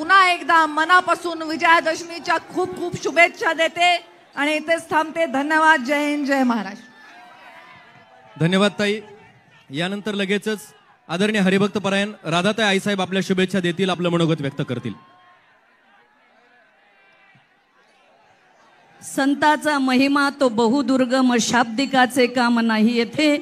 पुन्हा एकदा मनापासून विजयादशमीच्या खूप खूप शुभेच्छा देते आणि इथेच थांबते. धन्यवाद. जय हिंद, जय महाराष्ट्र. धन्यवाद ताई. यानंतर लगेचच आदरणीय हरिभक्त परायण राधाताई आईसाहेब आपल्या शुभेच्छा देतील, आपलं मनोगत व्यक्त करतील. संताचा महिमा तो बहुदुर्गम, शाब्दिकाचे काम नाही येथे.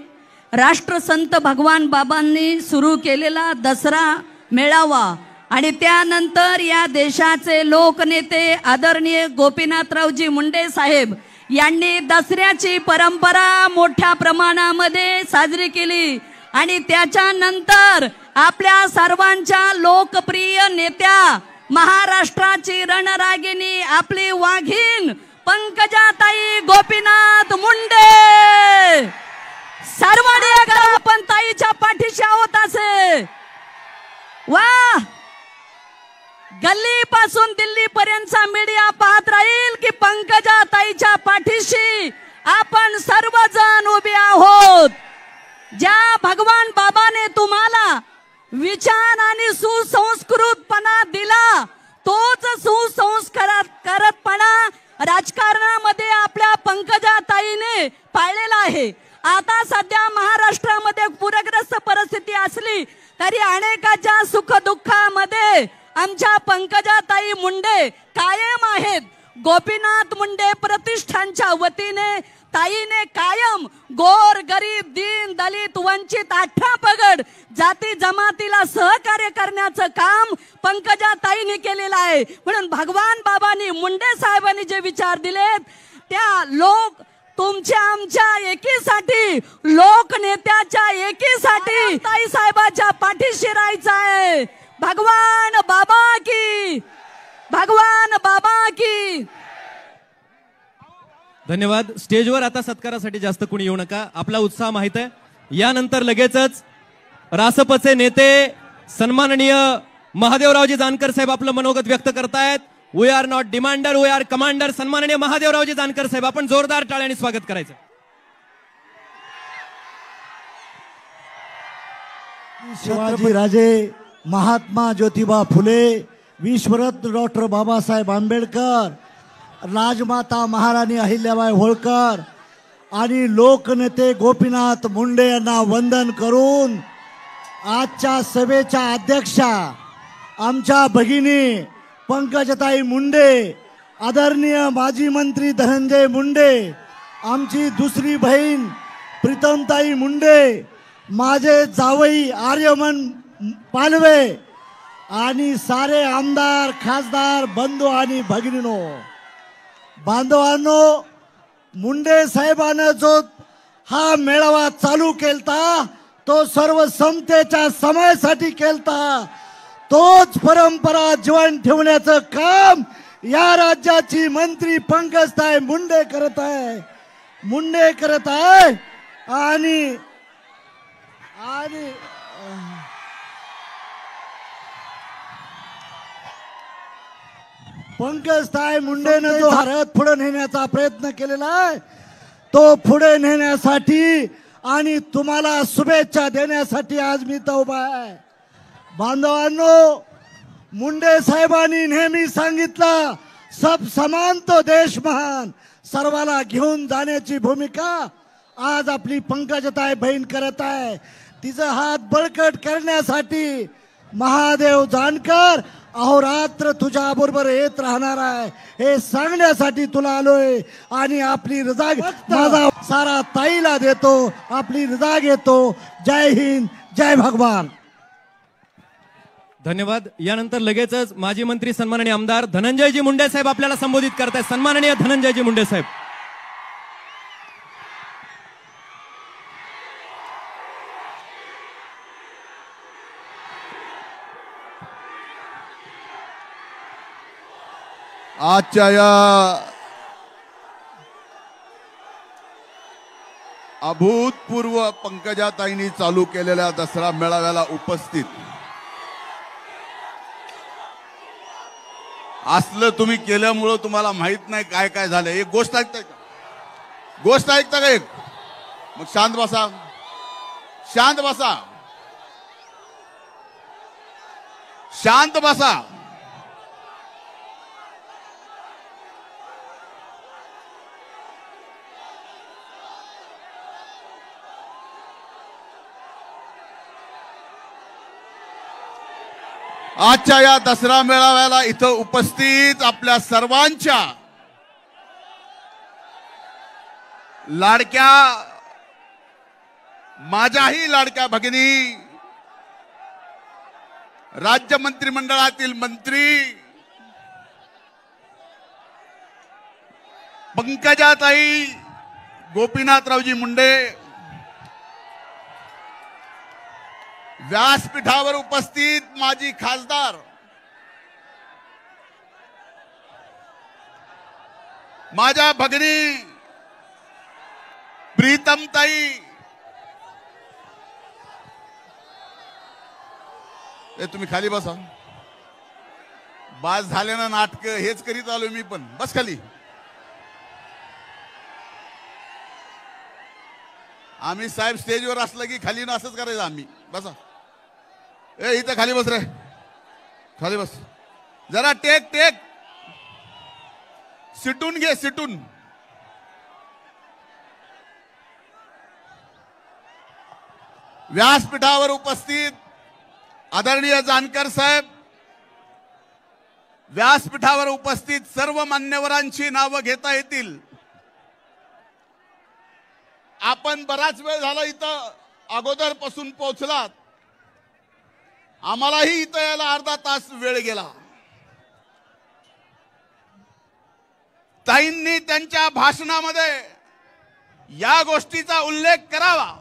राष्ट्रसंत भगवान बाबांनी सुरू केलेला दसरा मेळावा आणि त्यानंतर या देशाचे लोकनेते आदरणीय गोपीनाथरावजी मुंडे साहेब यांनी दसऱ्याची परंपरा मोठ्या प्रमाणामध्ये साजरी केली आणि त्याच्यानंतर आपल्या सर्वांच्या लोकप्रिय नेत्या महाराष्ट्राची रणरागिणी आपली वाघीण पंकजाताई गोपीनाथ मुंडे सर्वांनी आपण ताईच्या पाठीशी आहोत असे. वा, गल्ली पासून दिल्ली पर्यंतचा मीडिया पाहत राहील की पंकजाताईच्या पाठीशी आपण सर्वजण उभे आहोत. ज्या भगवान बाबाने तुम्हाला विचार आणि सुसंस्कृतपणा दिला तोच सुसंस्कारपणा राजकारणामध्ये आपल्या पंकजाताईने पाळलेला आहे. आता सध्या महाराष्ट्रामध्ये पूरग्रस्त परिस्थिती असली तरी अनेकाच्या सुखदुःखामध्ये आमच्या पंकजाताई मुंडे कायम आहेत. गोपीनाथ मुंडे प्रतिष्ठानच्या वतीने ताईने कायम गोर गरीब दीन दलित वंचित 18 पगड जाती जमातीला सहकार्य करण्याचं काम पंकजाताईने केलेलं आहे. म्हणून भगवान बाबांनी मुंडे साहेबांनी जे विचार दिलेत त्या लोक तुमच्या आमच्या एकीसाठी लोकनेत्याच्या एकीसाठी ताई साहेबाच्या पाठीशी राहायचं आहे. भगवान बाबा की, भगवान बाबा की. धन्यवाद. स्टेजवर आता सत्कारासाठी जास्त कुणी येऊ नका, आपला उत्साह माहित आहे. यानंतर लगेचच रासपचे नेते सन्माननीय महादेवरावजी जानकर साहेब आपलं मनोगत व्यक्त करतायत. We are not demander, we are commander. सन्माननीय महादेवरावजी जानकर साहेब, आपण जोरदार टाळ्यांनी स्वागत करायचं. शिवाजी राजे, महात्मा ज्योतिबा फुले, विश्वरत्न डॉक्टर बाबासाहेब आंबेडकर, राजमाता महाराणी अहिल्याबाई होळकर आणि लोकनेते गोपीनाथ मुंडे यांना वंदन करून आजच्या सभेच्या अध्यक्षा आमच्या भगिनी पंकजाताई मुंडे, आदरणीय माजी मंत्री धनंजय मुंडे, आमची दुसरी बहीण प्रीतमताई मुंडे, माझे जावई आर्यमन पालवे आणि सारे आमदार खासदार बंधू आणि भगिनीनो, बांधवांनो, मुंडे साहेबांना जो हा मेळावा चालू केलता तो सर्व समतेच्या समाजासाठी केलता. तोच परंपरा जीवन ठेवण्याचं काम या राज्याची मंत्री पंकजताई मुंडे करत आहे. आणि पंकजताई मुंडेने जो भारत पुढे नेण्याचा प्रयत्न केलेला आहे तो पुढे नेण्यासाठी आणि तुम्हाला शुभेच्छा देण्यासाठी आज मी इथं उभा आहे. बांधवांनो, मुंडे साहेबांनी नेहमी सांगितलं सब समान तो देश महान. सर्वाला घेऊन जाण्याची भूमिका आज आपली पंकजाताई बहीण करत आहे. तिचा हात बळकट करण्यासाठी महादेव जानकर अहोरात्र तुझ्या बरोबर येत राहणार आहे हे सांगण्यासाठी तुला आलोय. आणि आपली रजा माझा सारा ताईला देतो, आपली रजा घेतो. जय हिंद, जय भगवान. धन्यवाद. यानंतर लगेचच माजी मंत्री सन्माननीय आमदार धनंजयजी मुंडे साहेब आपल्याला संबोधित करतायत. सन्माननीय धनंजयजी मुंडे साहेब. आजच्या या अभूतपूर्व पंकजाताईंनी चालू केलेल्या दसरा मेळाव्याला उपस्थित असलं तुम्ही केल्यामुळं तुम्हाला माहित नाही काय काय झालं. एक गोष्ट ऐकताय का? गोष्ट ऐकता का? एक मग शांत बसा, शांत बसा, शांत बसा. आजच्या या दसरा मेळाव्याला इथं उपस्थित आपल्या सर्वांच्या लाडक्या, माझ्याही लाडक्या भगिनी, राज्य मंत्रिमंडळातील मंत्री पंकजाताई गोपीनाथरावजी मुंडे, व्यासपीठावर उपस्थित माजी खासदार माझ्या भगिनी प्रीतमताई, तुम्ही खाली बसा. बास झाले ना नाटक, हेच करीत आलो मी पण. बस खाली. आम्ही साहेब स्टेजवर असलं की खाली ना असंच करायचं आम्ही. बसा. इथं खाली बस रे, खाली बस. जरा टेक टेक, सिटून घे, सिटून. व्यासपीठावर उपस्थित आदरणीय जानकर साहेब, व्यासपीठावर उपस्थित सर्व मान्यवरांची नावं घेता येतील. आपण बराच वेळ झाला इथं अगोदरपासून पोहोचलात. आम्हालाही इथं यायला अर्धा तास वेळ गेला. ताईंनी त्यांच्या भाषणामध्ये या गोष्टीचा उल्लेख करावा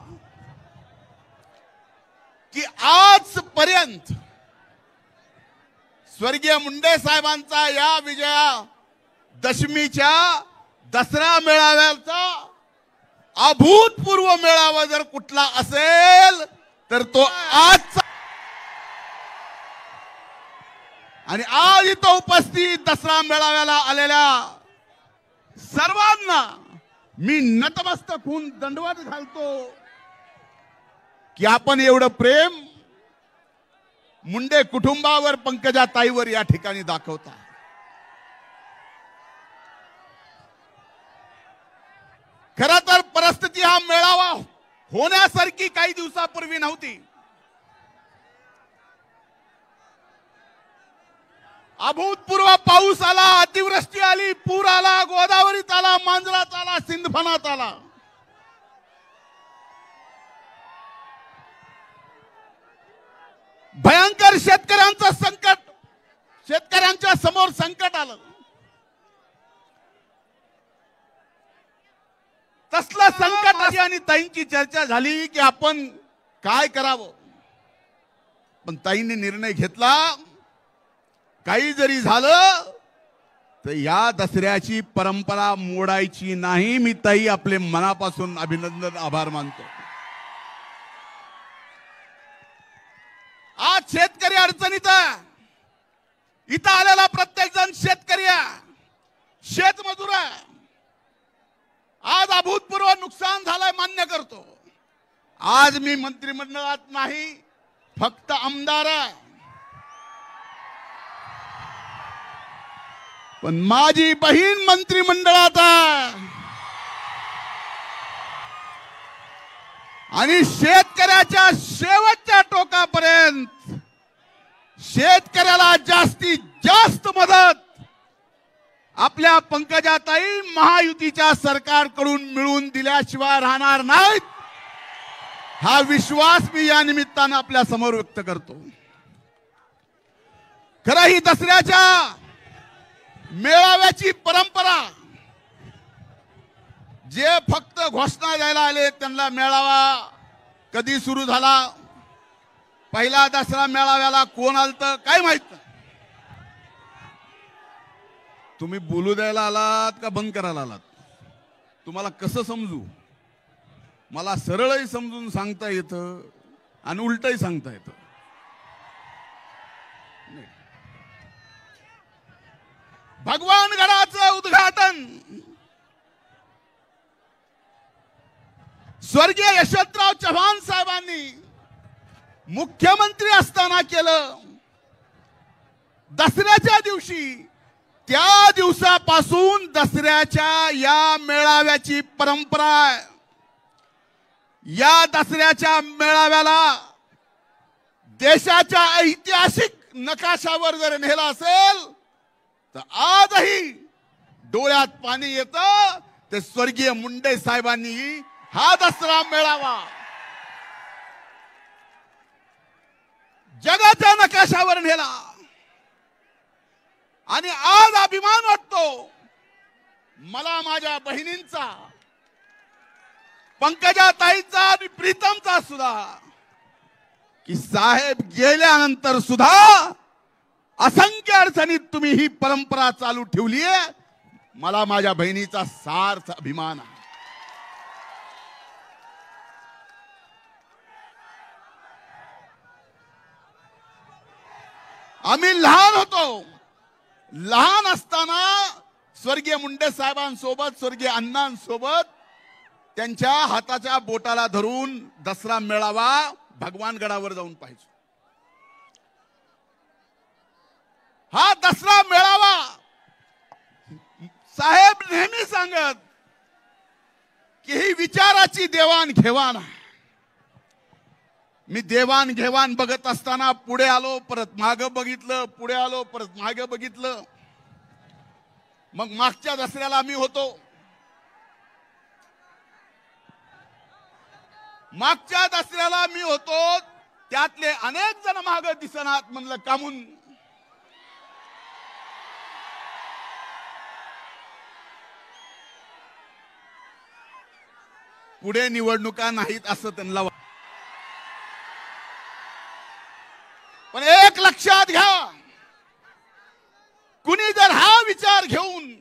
की आजपर्यंत स्वर्गीय मुंडे साहेबांचा या विजयादशमीच्या दसरा मेळाव्याचा अभूतपूर्व मेळावा जर कुठला असेल तर तो आजचा. आणि आज इथं उपस्थित दसरा मेळाव्याला आलेल्या सर्वांना मी नतमस्तक होऊन दंडवत घालतो की आपण एवढं प्रेम मुंडे कुटुंबावर, पंकजा ताईवर या ठिकाणी दाखवता. खरं तर परिस्थिती हा मेळावा होण्यासारखी काही दिवसापूर्वी नव्हती. अभूतपूर्व पाऊस आला, अतिवृष्टी आली, पूर आला, गोदावरीत आला, मांजरात आला, सिंधफणात आला. भयंकर शेतकऱ्यांचं संकट, शेतकऱ्यांच्या समोर संकट आलं. तसलं संकट आली आणि ताईंची चर्चा झाली की आपण काय करावं. पण ताईंनी निर्णय घेतला, काही जरी झालं तर या दसऱ्याची परंपरा मोडायची नाही. मी ताई आपले मनापासून अभिनंदन, आभार मानतो. आज शेतकरी अडचणीत आहे. इथं आलेला प्रत्येक जण शेतकरी आहे, शेतमजूर आहे. आज अभूतपूर्व नुकसान झालंय मान्य करतो. आज मी मंत्रिमंडळात नाही, फक्त आमदार आहे. पण माझी बहीण मंत्रिमंडळात आहे आणि शेतकऱ्याच्या शेवटच्या टोकापर्यंत शेतकऱ्याला जास्तीत जास्त मदत आपल्या पंकजाताई महायुतीच्या सरकारकडून मिळून दिल्याशिवाय राहणार नाहीत. हा विश्वास मी या निमित्तानं आपल्या समोर व्यक्त करतो. खरं ही दसऱ्याच्या मेळाव्याची परंपरा, जे फक्त घोषणा द्यायला आले त्यांना मेळावा कधी सुरू झाला, पहिला दसरा मेळाव्याला कोण आलतं काय माहित नाही. तुम्ही बोलू द्यायला आलात का बंद करायला आलात? तुम्हाला कसं समजू? मला सरळही समजून सांगता येतं आणि उलटही सांगता येतं. भगवानगडाचं उद्घाटन स्वर्गीय यशवंतराव चव्हाण साहेबांनी मुख्यमंत्री असताना केलं. दसऱ्याच्या दिवशी, त्या दिवसापासून दसऱ्याच्या या मेळाव्याची परंपरा आहे. या दसऱ्याच्या मेळाव्याला देशाच्या ऐतिहासिक नकाशावर जर नेला असेल तर आजही डोळ्यात पाणी येतं. ते स्वर्गीय मुंडे साहेबांनी हा दसरा मेळावा जगाच्या नकाशावर नेला आणि आज अभिमान वाटतो मला माझ्या बहिणींचा, पंकजा ताईंचा आणि प्रीतमचा सुद्धा, की साहेब गेल्यानंतर सुद्धा असंख्य अडचणीत तुम्ही ही परंपरा चालू ठेवली आहे. मला माझ्या बहिणीचा सार्थ अभिमान आहे. आम्ही लहान होतो. लहान असताना स्वर्गीय मुंडे साहेबांसोबत, स्वर्गीय अण्णांसोबत त्यांच्या हाताच्या बोटाला धरून दसरा मेळावा भगवानगडावर जाऊन पाहायचो. हा दसरा मेळावा साहेब नेहमी सांगत की ही विचाराची देवाणघेवाण आहे. मी देवाणघेवाण बघत असताना पुढे आलो, परत मागं बघितलं, पुढे आलो, परत मागं बघितलं. मग मागच्या दसऱ्याला मी होतो. मागच्या दसऱ्याला मी होतो, त्यातले अनेक जण मागं दिसनात. म्हणलं कामून पुढे निवडणुका नाहीत असं त्यांना वाटतं. पण एक लक्षात घ्या, कुणी जर हा विचार घेऊन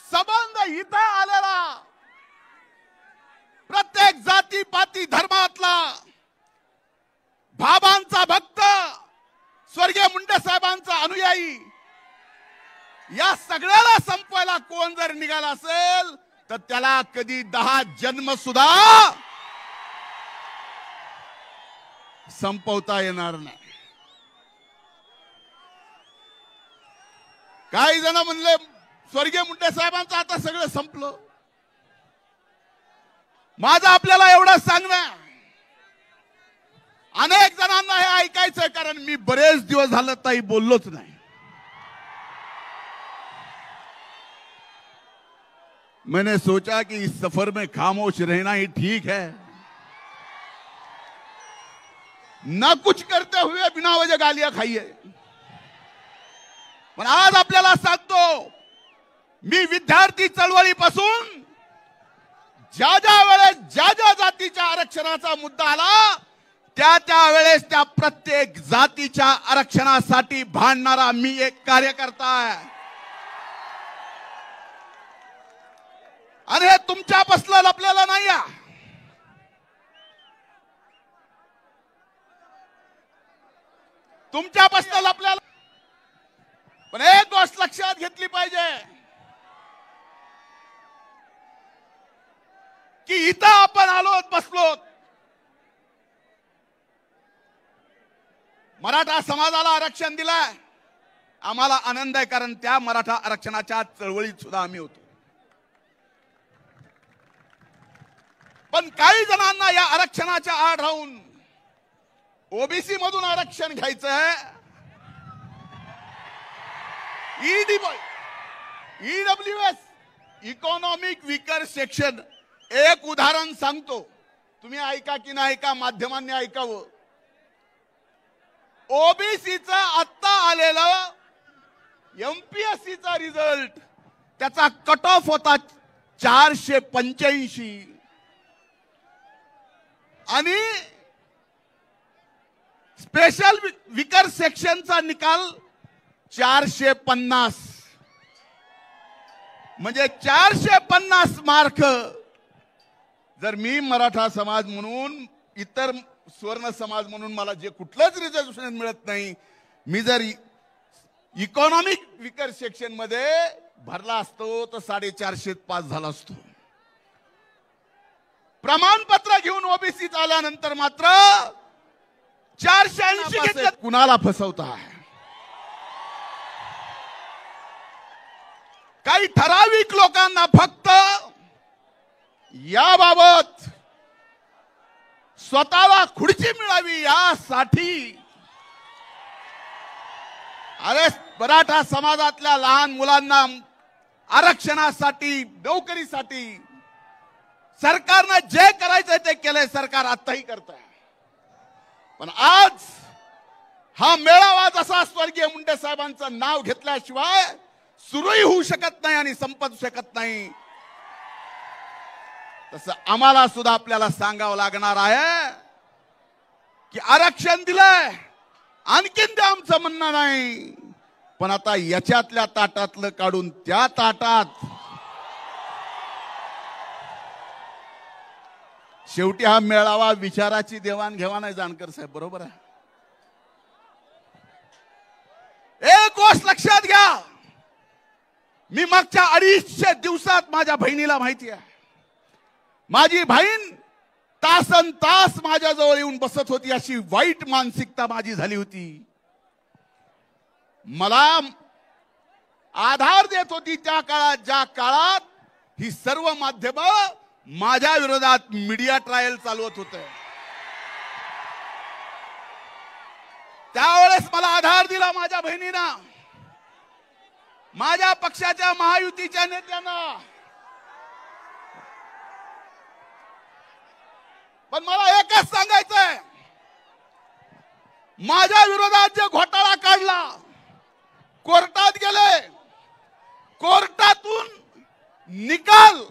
संबंध इथं आलेला प्रत्येक जाती पाती धर्मातला बाबांचा भक्त, स्वर्गीय मुंडे साहेबांचा अनुयायी, या सगळ्याला संपवायला कोण जर निघाला असेल तर त्याला कधी 10 जन्म सुद्धा संपवता येणार नाही. काही जण म्हणले स्वर्गीय मुंडे साहेबांचं आता सगळं संपलं. माझं आपल्याला एवढं सांगणं, अनेक जणांना हे ऐकायचंय, कारण मी बरेच दिवस झालं ताई बोललोच नाही. मैंने सोचा कि इस सफर में खामोश रहना ही ठीक है, ना कुछ करते हुए बिना वजह गालियां खाइए. पण आज आपल्याला सांगतो, मी विद्यार्थी चळवळीपासून ज्या ज्या वेळेस ज्या ज्या जातीच्या आरक्षणाचा मुद्दा आला त्या त्या वेळेस त्या प्रत्येक जातीच्या आरक्षणासाठी भांडणारा मी एक कार्यकर्ता आहे. आणि हे तुमच्या बसलं लपलेलं नाही आहे. तुमच्या बसलं लपलेलं. पण एक गोष्ट लक्षात घेतली पाहिजे की इथं आपण आलो बसलो, मराठा समाजाला आरक्षण दिलंय, आम्हाला आनंद आहे, कारण त्या मराठा आरक्षणाच्या चळवळीत सुद्धा आम्ही होतो. पण काही जणांना या आरक्षणाच्या आड राहून ओबीसी मधून आरक्षण घ्यायचं आहे. EWS, economic weaker section. एक उदाहरण सांगतो, तुम्ही ऐका की नाही ऐका, माध्यमांनी ऐकावं. ओबीसीचा आत्ता आलेला एमपीएससीचा रिझल्ट, त्याचा कट ऑफ होता 485 आणि स्पेशल विकर सेक्शनचा निकाल 450. म्हणजे 450 मार्क जर मी मराठा समाज म्हणून, इतर स्वर्ण समाज म्हणून मला जे कुठलंच रिझर्वेशन मिळत नाही, मी जर इकॉनॉमिक विकर सेक्शन मध्ये भरला असतो तर 450 पास झाला असतो. प्रमाणपत्र घेऊन ओबीसी आल्यानंतर मात्र 480 घेतलं. कुणाला फसवता? काही ठराविक लोकांना फक्त याबाबत स्वतःला खुर्ची मिळावी यासाठी अरे मराठा समाजातल्या लहान मुलांना आरक्षणासाठी नोकरीसाठी सरकारनं जे करायचंय ते केलंय, सरकार आताही करत आहे. पण आज हा मेळावा जसा स्वर्गीय मुंडे साहेबांचं नाव घेतल्याशिवाय सुरूही होऊ शकत नाही आणि संपत शकत नाही, तसं आम्हाला सुद्धा आपल्याला सांगावं लागणार आहे की आरक्षण दिलंय, आणखीन ते आमचं म्हणणं नाही, पण आता याच्यातल्या ताटातलं काढून त्या ताटात शेवटी हा मेळावा विचाराची देवाणघेवाण आहे. जानकर साहेब बरोबर आहे. एक गोष्ट लक्षात घ्या, मी मागच्या 250 दिवसात माझ्या बहिणीला माहिती आहे, माझी बहीण तासन तास माझ्याजवळ येऊन बसत होती, अशी वाईट मानसिकता माझी झाली होती. मला आधार देत होती त्या काळात, ज्या काळात ही सर्व माध्यम माझ्या विरोधात मीडिया ट्रायल चालवत होते. त्यावेळेस मला आधार दिला माझ्या बहिणीनं, माझ्या पक्षाच्या महायुतीच्या नेत्यांना. पण मला एकच सांगायचंय, माझ्या विरोधात जे घोटाळा काढला, कोर्टात गेले, कोर्टातून निकाल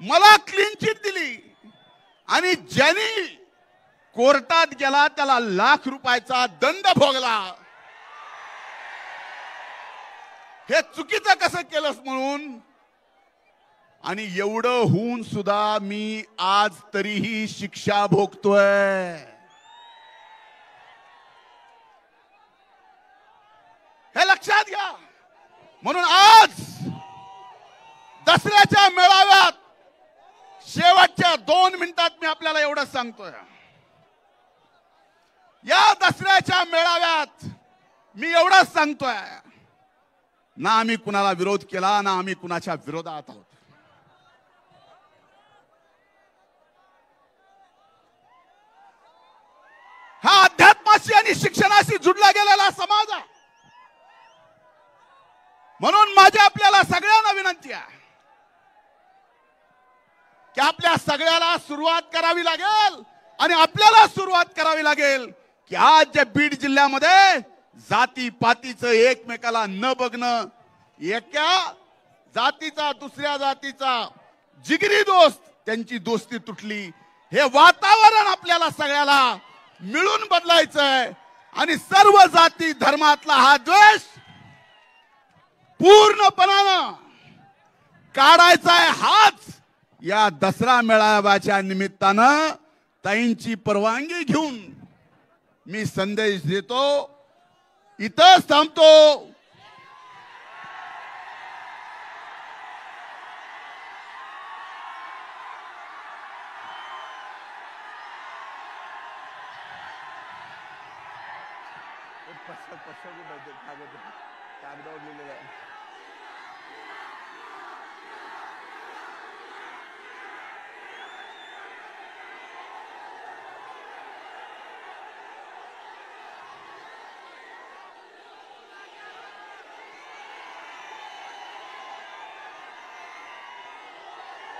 मला क्लीन चिट दिली आणि ज्यांनी कोर्टात गेला त्याला ₹1,00,000 दंड भोगला. हे चुकीचं कसं केलंस म्हणून. आणि एवढं होऊन सुद्धा मी आज तरीही शिक्षा भोगतोय. हे लक्षात घ्या. म्हणून आज दसऱ्याच्या मेळाव्यात शेवटच्या 2 मिनिटात मी आपल्याला एवढं सांगतोय, या दसऱ्याच्या मेळाव्यात मी एवढंच सांगतोय, ना आम्ही कुणाला विरोध केला, ना आम्ही कुणाच्या विरोधात आहोत. हा अध्यात्माशी आणि शिक्षणाशी जुडला गेलेला समाज आहे. म्हणून माझी आपल्याला सगळ्यांना विनंती आहे की आपल्या सगळ्याला सुरुवात करावी लागेल आणि आपल्याला सुरुवात करावी लागेल की आज जे बीड जिल्ह्यामध्ये जाती पातीचं एकमेकाला न बघणं, एका जातीचा दुसऱ्या जातीचा जिगरी दोस्त त्यांची दोस्ती तुटली, हे वातावरण आपल्याला सगळ्याला मिळून बदलायचंय आणि सर्व जाती धर्मातला हा द्वेष पूर्णपणानं काढायचा आहे. हाच या दसरा मेळाव्याच्या निमित्तानं ताईंची परवानगी घेऊन मी संदेश देतो. इथंच थांबतो.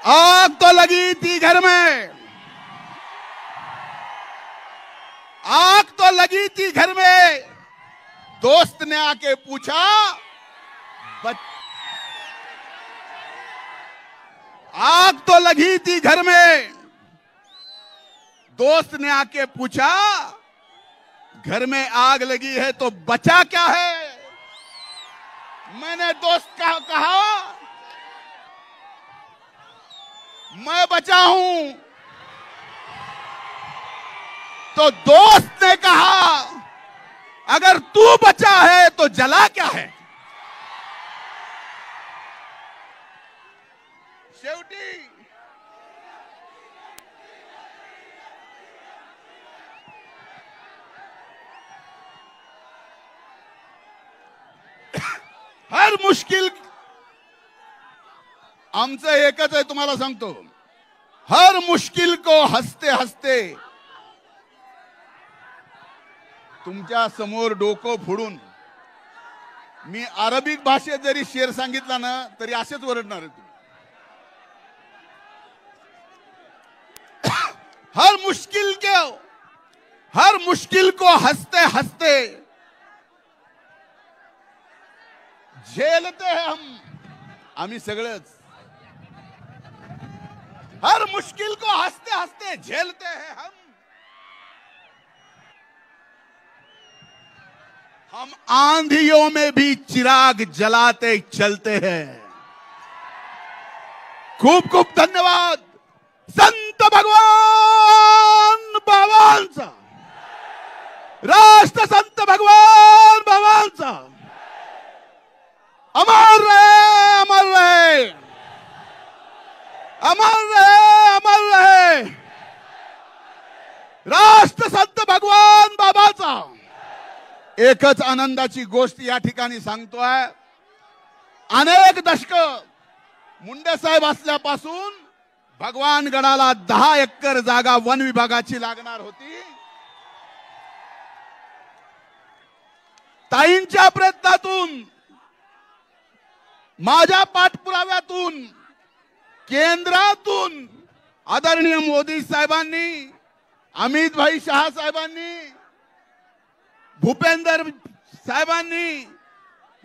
आग तो लगी थी घर में, आग तो लगी थी घर में, दोस्त ने आके पूछा आग तो लगी थी घर में, दोस्त ने आके पूछा घर में आग लगी है तो बचा क्या है. मैंने दोस्त का कहा मैं बचा हूं, तो दोस्त ने कहा अगर तू बचा है तो जला क्या है. शेवटी हर मुश्किल आमचं एकच आहे, तुम्हाला सांगतो, हर मुश्किल को हसते हसते, तुमच्या समोर डोकं फोडून मी अरबिक भाषेत जरी शेर सांगितला ना तरी असेच ओरडणार आहे तुम्ही. हर मुश्किल को हंसते हंसते झेलते हैं हम, आम्ही सगळेच. हर मुश्किल को हंसते हंसते झेलते हैं हम आंधियों में भी चिराग जलाते चलते हैं. खूप खूप धन्यवाद. संत भगवान बाबांचा, राष्ट्र संत भगवान बाबांचा अमर रहे, अमर रहे, अमर रहे, अमर रहे. राष्ट्र संत भगवान बाबाचा. एकच आनंदाची गोष्ट या ठिकाणी सांगतोय. अनेक दशक मुंडे साहेब असल्यापासून भगवानगडाला 10 एकर जागा वन विभागाची लागणार होती. ताईंच्या प्रयत्नातून, माझ्या पाठपुराव्यातून, केंद्रातून आदरणीय मोदी साहेबांनी, अमित भाई शहा साहेबांनी, भूपेंद्र साहेबांनी,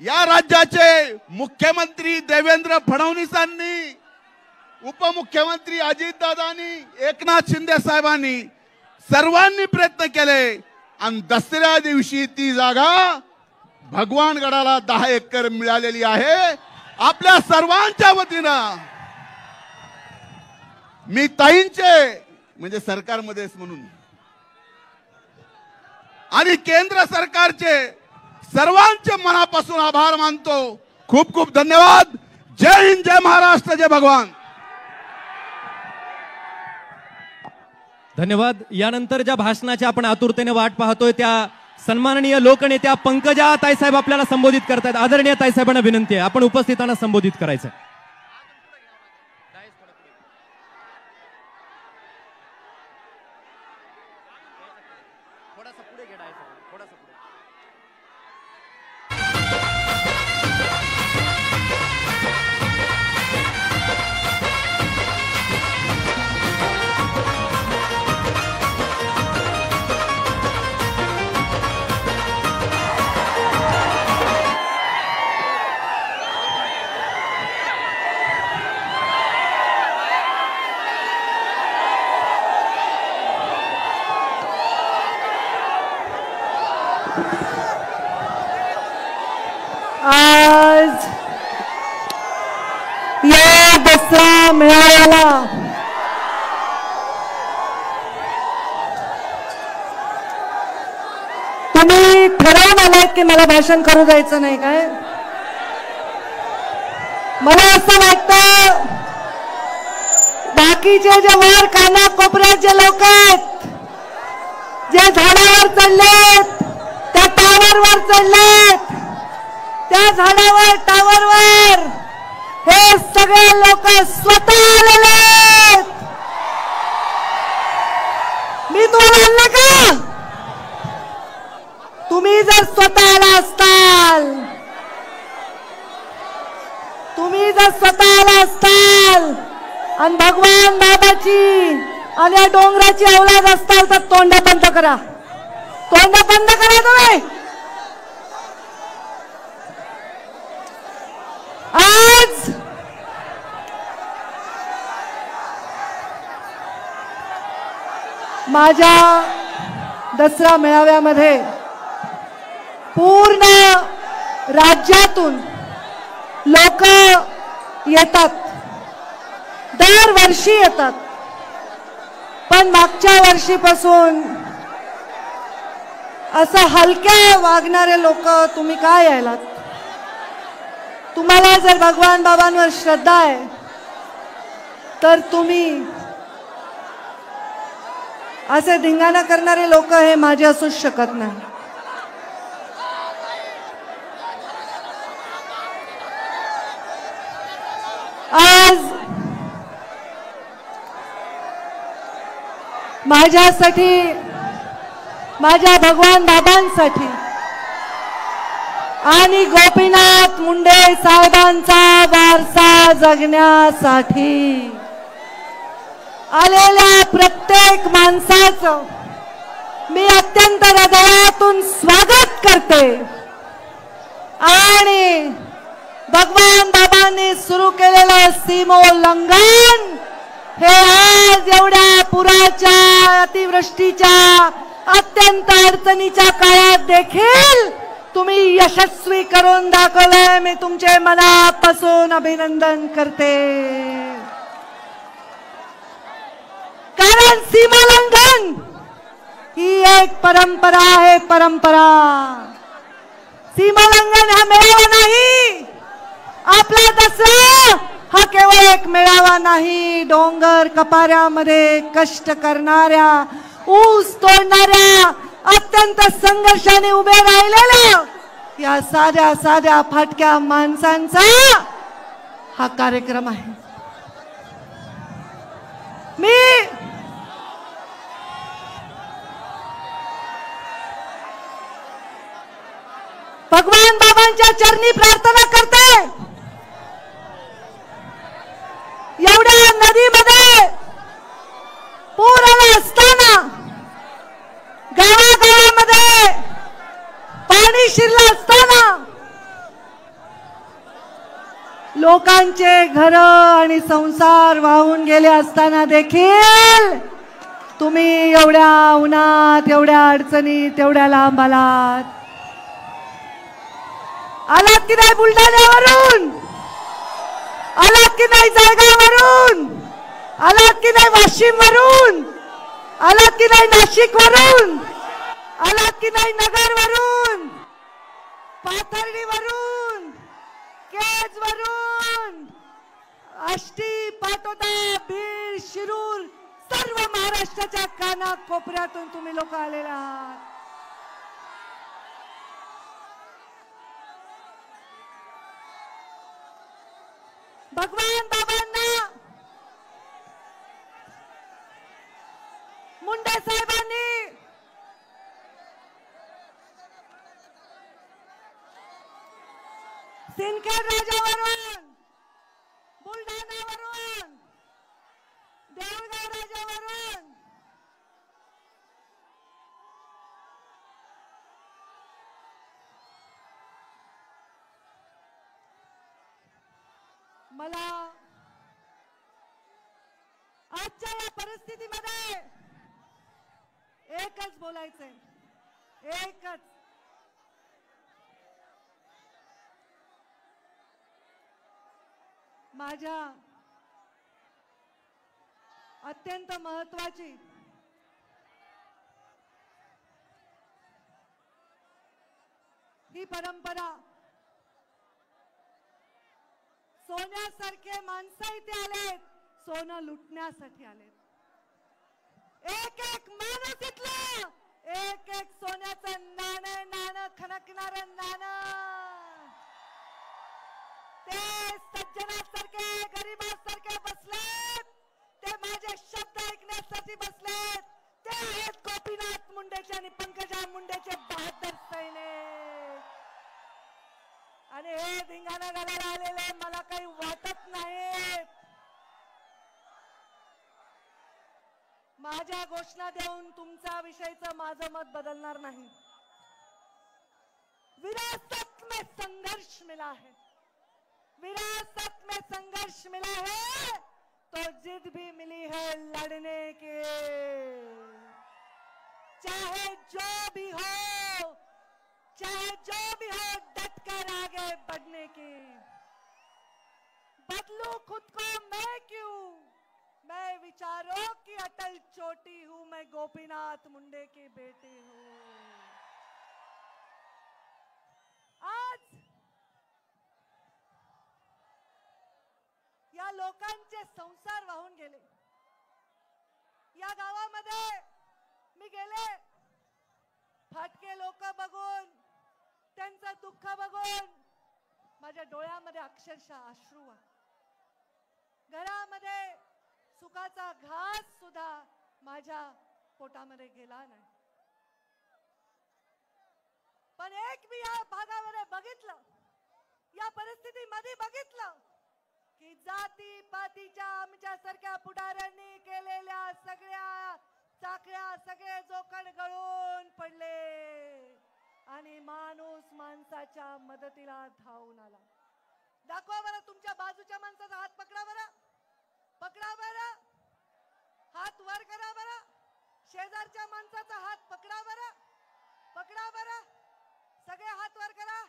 या राज्याचे मुख्यमंत्री देवेंद्र फडणवीसांनी, उपमुख्यमंत्री अजितदादांनी, एकनाथ शिंदे साहेबांनी, सर्वांनी प्रयत्न केले आणि दसऱ्या दिवशी ती जागा भगवानगडाला 10 एकर मिळालेली आहे. आपल्या सर्वांच्या वतीनं मी ताईंचे, म्हणजे सरकारमध्येच म्हणून, आणि केंद्र सरकारचे सर्वांचे मनापासून आभार मानतो. खूप खूप धन्यवाद. जय हिंद, जय महाराष्ट्र, जय भगवान. धन्यवाद. यानंतर ज्या भाषणाची आपण आतुरतेने वाट पाहतोय त्या सन्माननीय लोकनेत्या पंकजा ताईसाहेब आपल्याला संबोधित करतात. आदरणीय ताईसाहेबांना विनंती आहे आपण उपस्थितांना संबोधित करायचं. आज या दसरा मेळाव्याला तुम्ही ठरवून आलात की मला भाषण करू द्यायचं नाही काय? मला असं वाटतं बाकीचे जे वर कानाकोपऱ्यात जे लोक आहेत, जे झाडावर चढलेत, त्या टावरवर चढलेत, त्या झाडावर टावरवर हे सगळे लोक स्वतः आलेले आहेत. मी तुम्हाला आणलं का? तुम्ही जर स्वतः आला असताल, तुम्ही जर स्वतः आला असताल आणि भगवान बाबाची आणि या डोंगराची औलाद असताल तर तोंड बंद करा, तोंड बंद करा तुम्ही. आज माझ्या दसरा मेळाव्यामध्ये पूर्ण राज्यातून लोक येतात, दरवर्षी येतात. पण मागच्या वर्षीपासून असं हलक्या वागणारे लोक तुम्ही काय यायलात? तुम्हाला जर भगवान बाबांवर श्रद्धा आहे तर तुम्ही असे धिंगाणा करणारे लोक हे माझे असूच शकत नाही. माझ्यासाठी, माझ्या भगवान बाबांसाठी आणि गोपीनाथ मुंडे साहेबांचा वारसा जगण्यासाठी आलेल्या प्रत्येक माणसाचं मी अत्यंत हृदयातून स्वागत करते आणि भगवान बाबांनी सुरू केलेलं सीमोल्लंघन हे आज एवढ्या पुराच्या, अतिवृष्टीच्या, अत्यंत अडचणीच्या काळात देखील तुम्ही यशस्वी करून दाखवलंय. मी तुमचे मनापासून अभिनंदन करते. कारण सीमालंघन ही एक परंपरा आहे. परंपरा, सीमालंघन हा मेळावा नाही. आपला दसरा हा केवळ एक मेळावा नाही. डोंगर कपाऱ्यामध्ये कष्ट करणाऱ्या, ऊस तोडणाऱ्या, अत्यंत संघर्षाने उभे राहिलेल्या या साध्या साध्या फाटक्या माणसांचा हा कार्यक्रम आहे. मी भगवान बाबांच्या चरणी प्रार्थना करते. एवढ्या नदीमध्ये पूर आला असताना, गावागावामध्ये पाणी शिरलं असताना, लोकांचे घर आणि संसार वाहून गेले असताना देखील तुम्ही एवढ्या उन्हात, एवढ्या अडचणीत, एवढ्या लांब आलात. आलात की नाही बुलढाण्यावरून? आलात की नाही जळगाववरून? आलात की नाही वाशिम वरून? आलात की नाही नाशिक वरून? आलात की नाही नगर वरून, पाथर्डी वरून, केज वरून, आष्टी, पाटोदा, बीड, शिरूर, सर्व महाराष्ट्राच्या कानाकोपऱ्यातून तुम्ही लोक आलेले आहात. भगवान बाबांना, मुंडे साहेबांनी सिंदखेड राजावरून, बुलढाण्यावरून, देऊळगाव राजावरून मला आजच्या या परिस्थितीमध्ये एकच बोलायचंय. एकच, माझ्या अत्यंत महत्वाची ही परंपरा, सोन्यासारखे माणसं इथे आलेत, सोनं लुटण्यासाठी आलेत. एक एक माणूस इथलं, एक एक सोन्याचं नाणं खणकणारं नाणं, ते सज्जनासारखे, गरीबासारखे बसलेत, ते माझे शब्द ऐकण्यासाठी बसलेत. ते आहेत गोपीनाथ मुंडेचे आणि पंकजा मुंडेचे बहादर सैनिक. आणि हे धिंगाणा घालायला आलेले मला काही वाटत नाही. माझ्या घोषणा देऊन तुमच्या विषयीचं माझं मत बदलणार नाही. विरासत में संघर्ष मिला है, विरासत में संघर्ष मिला है तो जिद भी मिली है लड़ने के. चाहे जो भी हो, चाहे जो भी हो, डटकर आगे बढ़ने की. बदलू खुद को मैं क्यों, मैं विचारों की अटल चोटी हूं, मैं गोपीनाथ मुंडे की बेटी हूं. आज या लोकांचे संसार वाहून गेले. या गावामध्ये मी गेले, फाटके लोक बघून, त्यांचं दुःख बघून माझ्या डोळ्यामध्ये अक्षरशः अश्रू आहे. घरामध्ये सुखाचा घास सुद्धा माझ्या पोटामध्ये गेला नाही. पण एक मी या भागामध्ये बघितलं, या परिस्थितीमध्ये बघितलं की जाती पातीच्या आमच्यासारख्या पुढाऱ्यांनी केलेल्या सगळ्या चाकऱ्या, सगळे जोखड गळून पडले आणि माणूस माणसाच्या मदतीला धावून आला. दाखवा बरं तुमच्या बाजूच्या माणसाचा हात, पकडा बरं, पकडा बरं, हात वर करा बरं. शेजारच्या माणसाचा हात पकडा बरं, पकडा बरं, सगळे हात वर करा.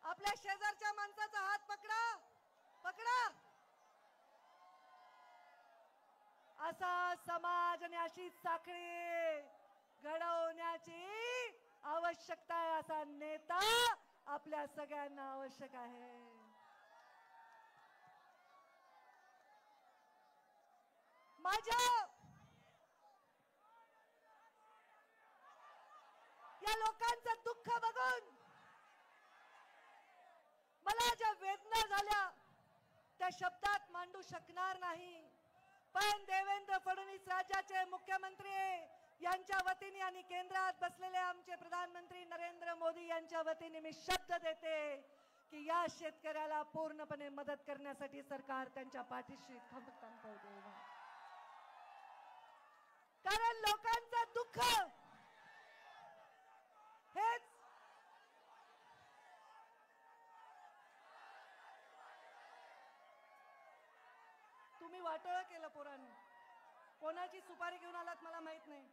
आपल्या शेजारच्या माणसाचा हात पकडा, पकडा. असा समाज आणि अशी साखळी घडवण्याची आवश्यकता आहे. असा नेता आपल्या सगळ्यांना आवश्यक आहे. माझ्या या लोकांचं दुःख बघून मला ज्या वेदना झाल्या त्या शब्दात मांडू शकणार नाही. पण देवेंद्र फडणवीस राज्याचे मुख्यमंत्री यांच्या वतीने आणि केंद्रात बसलेले आमचे प्रधानमंत्री नरेंद्र मोदी यांच्या वतीने मी शब्द देते की या शेतकऱ्याला पूर्णपणे मदत करण्यासाठी सरकार त्यांच्या पाठीशी खंबीरपणे उभे आहे. कारण लोकांचं दुःख हेच तुम्ही वाटोळं केलं पोरांनी. कोणाची सुपारी घेऊन आलात मला माहित नाही.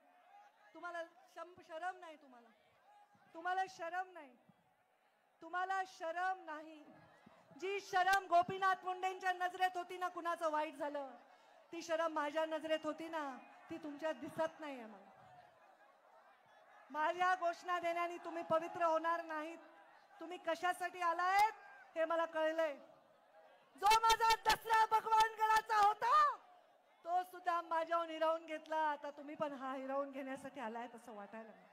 तुम्हाला शरम नाही, तुम्हाला शरम नाही, तुम्हाला शरम नाही. जी शरम गोपीनाथ मुंडेंच्या नजरेत होती ना, कुणाचं वाईट झालं, ती शरम माझ्या नजरेत होती ना, ती तुमच्या दिसत नाहीये. मला माझ्या घोषणा देण्याने तुम्ही पवित्र होणार नाहीत. तुम्ही कशासाठी आलायत हे मला कळलंय. जो माझा दसरा भगवानगडाचा होता तो सुद्धा माझ्याहून हिरावून घेतला. आता तुम्ही पण हा हिरावून घेण्यासाठी आलाय असं वाटायला नाही.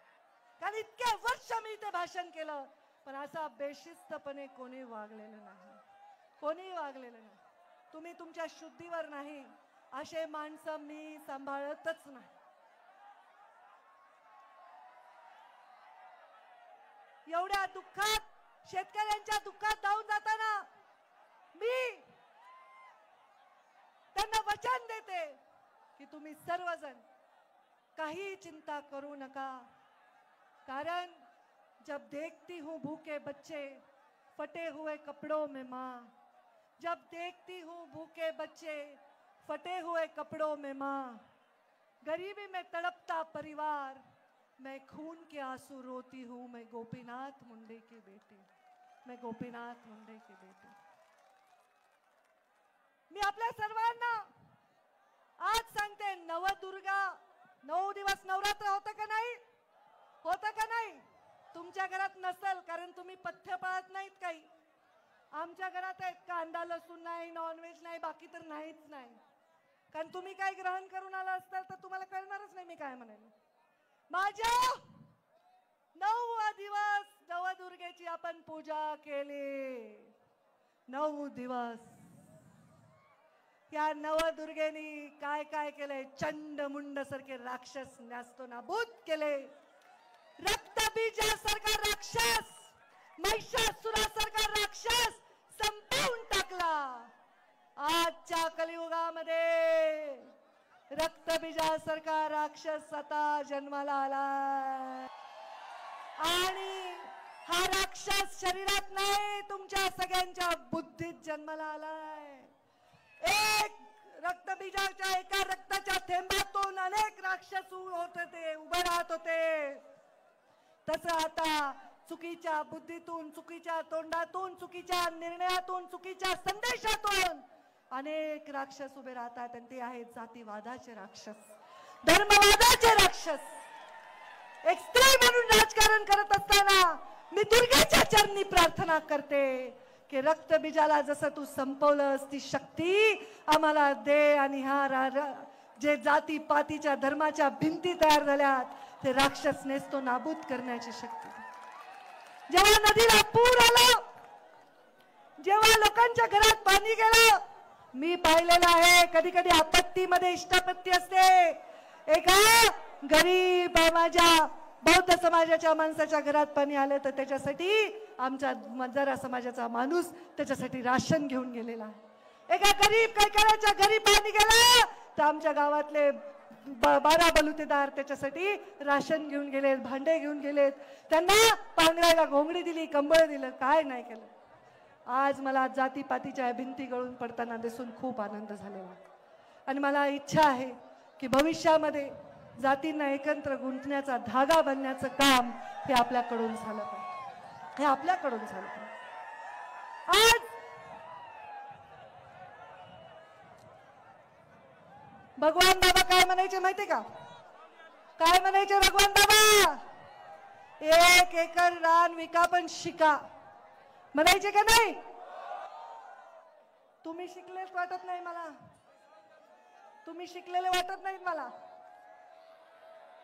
कारण इतके वर्ष मी इथे भाषण केलं पण असा बेशिस्तपणे कोणी वागलेलं नाही, कोणी वागलेलं नाही. तुम्ही तुमच्या शुद्धीवर नाही असे माणसं मी सांभाळतच नाही. एवढ्या दुःखात, शेतकऱ्यांच्या दुःखात धावून जाताना मी त्यांना वचन देते की तुम्ही सर्वजण काही चिंता करू नका. कारण जब देखती हूँ भूखे बच्चे फटे हुए कपड़ों में माँ, जब देखती हूँ भूखे बच्चे फटे हुए कपड़ों में माँ, गरीबी में तड़पता परिवार, मैं खून के आंसू रोती हूँ, मैं गोपीनाथ मुंडे की बेटी, मैं गोपीनाथ मुंडे की बेटी. मी आपल्या सर्वांना आज सांगते, नवदुर्गा 9 दिवस नवरात्र होतं का नाही, होतं का नाही? तुमच्या घरात नसेल कारण तुम्ही पथ्य पाळत नाहीत. काही आमच्या घरात आहे, कांदा लसूण नाही, नॉनव्हेज नाही, बाकी तर नाहीच नाही. कारण तुम्ही काय ग्रहण करून आला असताल तर तुम्हाला कळणारच नाही मी काय म्हणाले. माझ्या 9 दिवस नवदुर्गेची आपण पूजा केली. 9 दिवस या नवदुर्गेनी काय काय केलंय, चंडमुंड सारखे राक्षस नास्तो नाबूद केले. रक्तबीजासारखा राक्षस, महिषासुरासारखा राक्षस संपवून टाकला. आजच्या कलियुगामध्ये रक्तबीजासारखा राक्षस आता जन्माला आला आणि हा राक्षस शरीरात नाही, तुमच्या सगळ्यांच्या बुद्धीत जन्माला आलाय. एक रक्तबीजाच्या एका रक्ताच्या थेंबातून अनेक राक्षस होत होते, उभे राहत होते. तसं आता चुकीच्या बुद्धीतून, चुकीच्या तोंडातून, चुकीच्या निर्णयातून, चुकीच्या संदेशातून अनेक राक्षस उभे राहतात. आणि ते आहेत जातीवादाचे राक्षस, धर्मवादाचे राक्षस. एक स्त्री म्हणून राजकारण करत असताना मी दुर्गेच्या चरणी प्रार्थना करते की रक्तबीजाला जसं तू संपवलंस ती शक्ती आम्हाला दे. आणि हा जे जाती पातीच्या धर्माच्या भिंती तयार झाल्यात ते राक्षस नेस्तो नाबूद करण्याची शक्ती. जेव्हा नदीला पूर आला, जेव्हा लोकांच्या घरात पाणी गेलं, मी पाहिलेलं आहे कधी कधी आपत्तीमध्ये इष्टापत्ती असते. एका गरीब माझ्या बौद्ध समाजाच्या माणसाच्या घरात पाणी आलं तर त्याच्यासाठी आमच्या मजारा समाजाचा माणूस त्याच्यासाठी राशन घेऊन गेलेला आहे. एका गरीब कैकाराच्या घरी पाणी गेलं तर आमच्या गावातले 12 बलुतेदार त्याच्यासाठी राशन घेऊन गेलेत, भांडे घेऊन गेलेत, त्यांना पांघरायला घोंगडी दिली, कंबळ दिलं, काय नाही केलं. आज मला जातीपातीच्या भिंती गळून पडताना दिसून खूप आनंद झालेला आणि मला इच्छा आहे की भविष्यामध्ये जातींना एकत्र गुंतण्याचा धागा बनण्याचं काम हे आपल्याकडून झालं पाहिजे, हे आपल्याकडून झालं पाहिजे. आज भगवान बाबा काय म्हणायचे माहिती का? काय म्हणायचे भगवान बाबा? 1 एकर रान विका पण शिका म्हणायचे का नाही? तुम्ही शिकलेच वाटत नाही मला, तुम्ही शिकलेले वाटत नाहीत मला.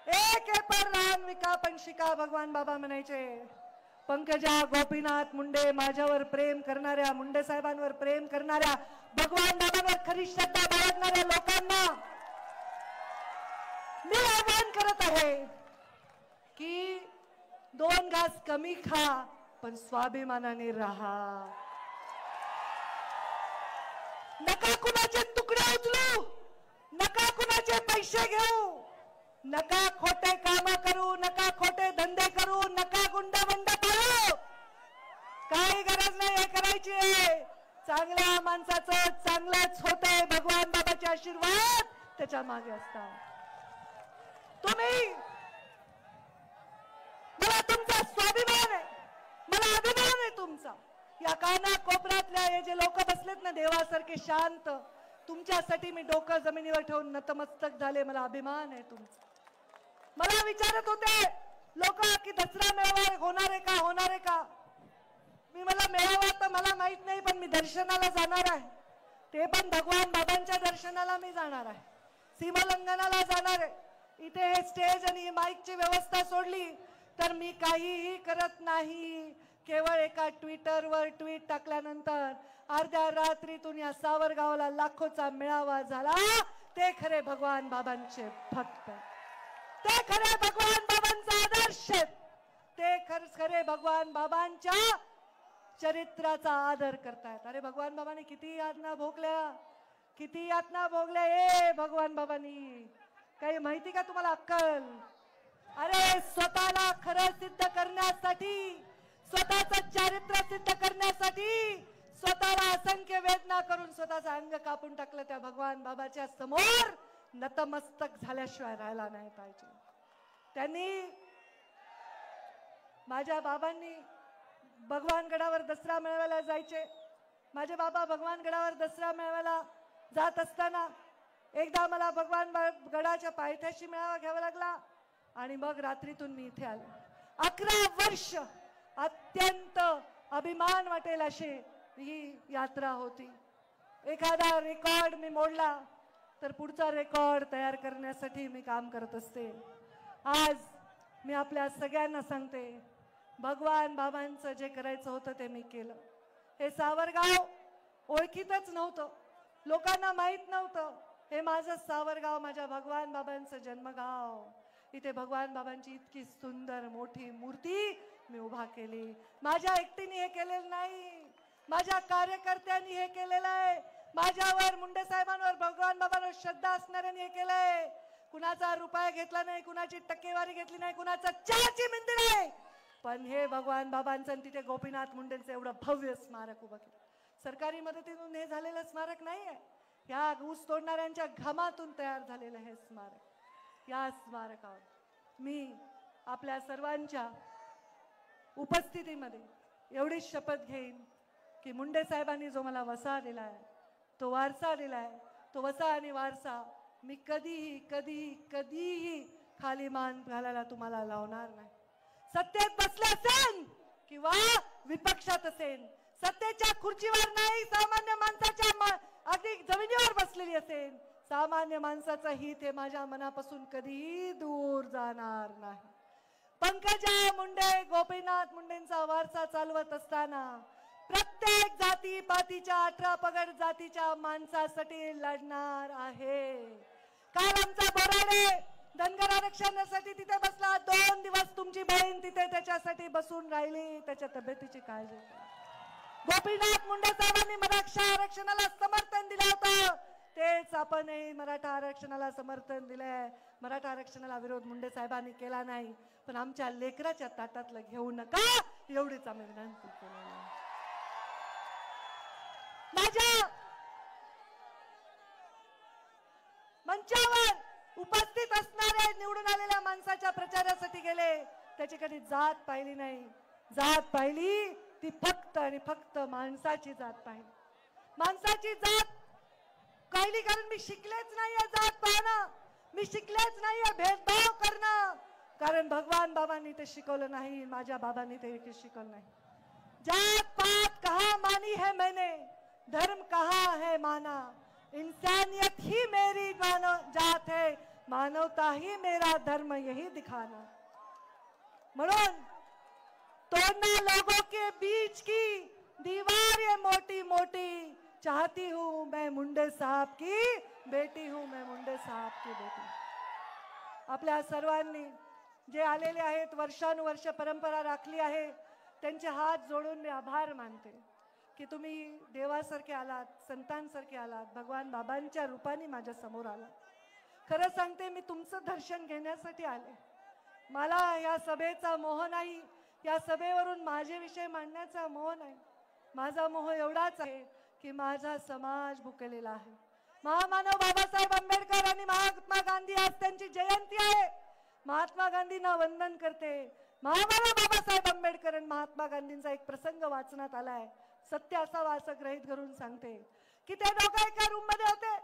1 एकर रान विका पण शिका भगवान बाबा म्हणायचे. पंकजा गोपीनाथ मुंडे माझ्यावर प्रेम करणाऱ्या, मुंडे साहेबांवर प्रेम करणाऱ्या, भगवान बाबांवर खरी श्रद्धा बाळगणाऱ्या लोकांना मी आवाहन करत आहे की 2 घास कमी खा पण स्वाभिमानाने राहा. नका कुणाचे तुकडे उचलू, नका कुणाचे पैसे घेऊ, नका खोटे काम करू, नका खोटे धंदे करू, नका गुंडाबंड करू. काही गरज नाही हे करायची आहे. चांगल्या माणसाचं चांगलंच होतंय. भगवान बाबाचे आशीर्वाद त्याच्या मागे असतात. तुम्ही, मला तुमचा स्वाभिमान आहे, मला अभिमान आहे तुमचा. या काना कोपऱ्यातल्या हे जे लोक बसलेत ना देवासारखे शांत, तुमच्यासाठी मी डोकं जमिनीवर ठेवून नतमस्तक झाले. मला अभिमान आहे तुमचा. मला विचारत होते लोक की दसरा मेळावा होणार आहे का, होणार आहे का? मी मला मेळावा तर मला माहित नाही, पण मी दर्शनाला जाणार आहे. ते पण भगवान बाबांच्या दर्शनाला मी जाणार आहे, सीमालंघनाला जाणार आहे. इथे हे स्टेज आणि माईकची व्यवस्था सोडली तर मी काहीही करत नाही. केवळ एका ट्विटरवर ट्वीट टाकल्यानंतर अर्ध्या रात्रीतून या सावरगावला लाखोचा मेळावा झाला. ते खरे भगवान बाबांचे भक्त, ते खरे भगवान बाबांचा आदर्श, ते खरे भगवान बाबांच्या चरित्राचा आदर करतायत. अरे भगवान बाबांनी किती यातना भोगल्या, किती यातना भोगल्या. ए भगवान बाबांनी काही माहिती का तुम्हाला अक्कल? अरे स्वतःला खरं सिद्ध करण्यासाठी, स्वतःचं चारित्र्य सिद्ध करण्यासाठी स्वतःला असंख्य वेदना करून स्वतःचं अंग कापून टाकलं. त्या भगवान बाबाच्या समोर नतमस्तक झाल्याशिवाय राहायला नाही पाहिजे. त्यांनी, माझ्या बाबांनी भगवानगडावर दसरा मेळाव्याला जायचे. माझे बाबा भगवानगडावर दसरा मेळाव्याला जात असताना एकदा मला भगवान गडाच्या पायथ्याशी मेळावा घ्यावा लागला आणि मग रात्रीतून मी इथे आले. 11 वर्ष अत्यंत अभिमान वाटेल अशी ही यात्रा होती. एखादा रेकॉर्ड मी मोडला तर पुढचा रेकॉर्ड तयार करण्यासाठी मी काम करत असते. आज मी आपल्या सगळ्यांना सांगते, भगवान बाबांचं जे करायचं होतं ते मी केलं. हे सावरगाव ओळखीतच नव्हतं, लोकांना माहित नव्हतं. हे माझं सावरगाव, माझ्या भगवान बाबांचं जन्मगाव. इथे भगवान बाबांची इतकी सुंदर मोठी मूर्ती मी उभा केली. माझ्या एकटीने हे केलेलं नाही, माझ्या कार्यकर्त्यांनी हे केलेलं आहे. माझ्यावर, मुंडे साहेबांवर, भगवान बाबांवर श्रद्धा असणाऱ्यांनी हे केलंय. कुणाचा रुपया घेतला नाही, कुणाची टक्केवारी घेतली नाही, कुणाचा चहाची मिंदी नाही, पण हे भगवान बाबांचं तिथे गोपीनाथ मुंडेंचं एवढं भव्य स्मारक उभं केलं. सरकारी मदतीतून हे झालेलं स्मारक नाही आहे, या ऊस तोडणाऱ्यांच्या घामातून तयार झालेलं हे स्मारक. या स्मारकावर मी आपल्या सर्वांच्या उपस्थितीमध्ये एवढीच शपथ घेईन की मुंडे साहेबांनी जो मला वसा दिलाय, तो वारसा दिलाय, तो वसा आणि वारसा मी कधीही कधीही कधीही खाली मान घालायला तुम्हाला लावणार नाही. सत्तेत बसले असेल किंवा विपक्षात असेल, सत्तेच्या खुर्चीवर नाही, सामान्य माणसाच्या अगदी जमिनीवर बसलेली असेल, सामान्य माणसाचं हित हे माझ्या मनापासून कधीही दूर जाणार नाही. पंकजा मुंडे, गोपीनाथ मुंडेंचा वारसा चालवत असताना प्रत्येक जाती पातीच्या 18 पगड जातीच्या माणसासाठी लढणार आहे. काल आमचा बोराडे धनगर आरक्षणासाठी तिथे बसला, 2 दिवस तुमची बहीण तिथे त्याच्यासाठी बसून राहिली, त्याच्या तब्येतीची काळजी. गोपीनाथ मुंडे साहेबांनी मराठा आरक्षणाला समर्थन दिलं होतं, तेच आपणही मराठा आरक्षणाला समर्थन दिलंय. मराठा आरक्षणाला विरोध मुंडे साहेबांनी केला नाही, पण आमच्या लेकराच्या ताटातलं घेऊ नका एवढीच आम्ही विनंती केली. माझ्या मंचावर उपस्थित असणारे निवडून आलेल्या माणसाच्या प्रचारासाठी गेले, त्याची कधी जात पाहिली नाही. जात पाहिली ती फक्त आणि फक्त माणसाची जात पाहिली, माणसाची जात पाहिली. कारण मी शिकलेच नाहीये जात पाहणं, मी शिकलेच नाहीये भेदभाव करणं, कारण भगवान बाबांनी ते शिकवलं नाही, माझ्या बाबांनी ते शिकवलं नाही. जात पात कहा मानी है मैंने, धर्म कहा है माना, इंसानियत ही मेरी जात है, मानवता ही मेरा धर्म, यही दिखाना. म्हणून तोड़ना लोगों के बीच की दीवार ये मोटी मोटी, चाहती हूं मैं मुंडे साहब की बेटी हूं, मैं मुंडे साहब की बेटी. आपल्या सर्वांनी जे आलेले आहेत, वर्षानुवर्ष परंपरा राखली आहे, त्यांचे हात जोडून मी आभार मानते की तुम्ही देवासारखे आलात, संतांसारखे आलात, भगवान बाबांच्या रूपाने माझ्या समोर आलात. खरं सांगते, मी तुमचं दर्शन घेण्यासाठी आले. मला या सभेचा मोह नाही, या सभेवरून माझे विषय मांडण्याचा मोह नाही. माझा मोह एवढाच आहे की माझा समाज भुकेलेला आहे. महामानव बाबासाहेब आंबेडकर आणि महात्मा गांधी, आज त्यांची जयंती आहे. महात्मा गांधींना वंदन करते. महामानव बाबासाहेब आंबेडकर आणि महात्मा गांधींचा एक प्रसंग वाचनात आलाय. सत्य असावा असं ग्रहित करून सांगते की ते दोघं एका रूम मध्ये होते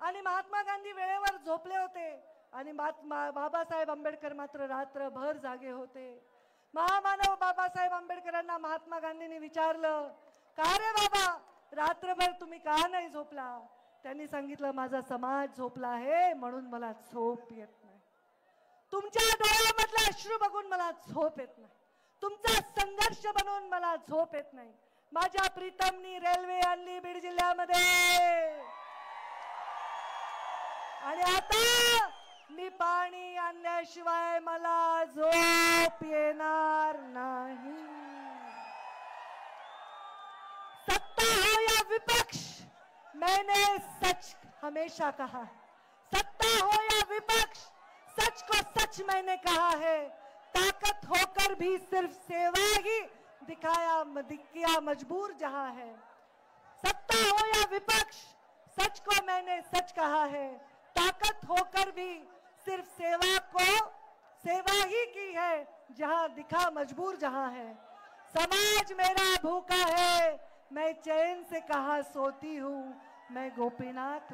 आणि महात्मा गांधी वेळेवर झोपले होते आणि बाबासाहेब आंबेडकर मात्र रात्रभर जागे होते. महामानव बाबासाहेब आंबेडकरांना महात्मा गांधींनी विचारलं, का रे बाबा रात्रभर तुम्ही का नाही झोपला? त्यांनी सांगितलं, माझा समाज झोपला आहे म्हणून मला झोप येत नाही. तुमच्या डोळ्यामधला अश्रू बघून मला झोप येत नाही, तुमचा संघर्ष बनवून मला झोप येत नाही. माझ्या प्रीतमनी रेल्वे आणली बीड जिल्ह्यामध्ये आणि आता मी पाणी आणल्याशिवाय मला झोप येणार नाही. सत्ता हो या विपक्ष, मैंने सच हमेशा कहा. सत्ता हो या विपक्ष, सच को सच मैंने कहा है. ताकत होकर भी सिर्फ सेवा ही दिखाया मजबूर जहां है. सत्ता हो या विपक्ष, सच को मैंने सच कहा है. ताकत होकर भी सिर्फ सेवा ही की है, जहां दिखा मजबूर जहां है. समाज मेरा भूखा है, मैं चैन से कहा सोती हूँ, मैं गोपीनाथ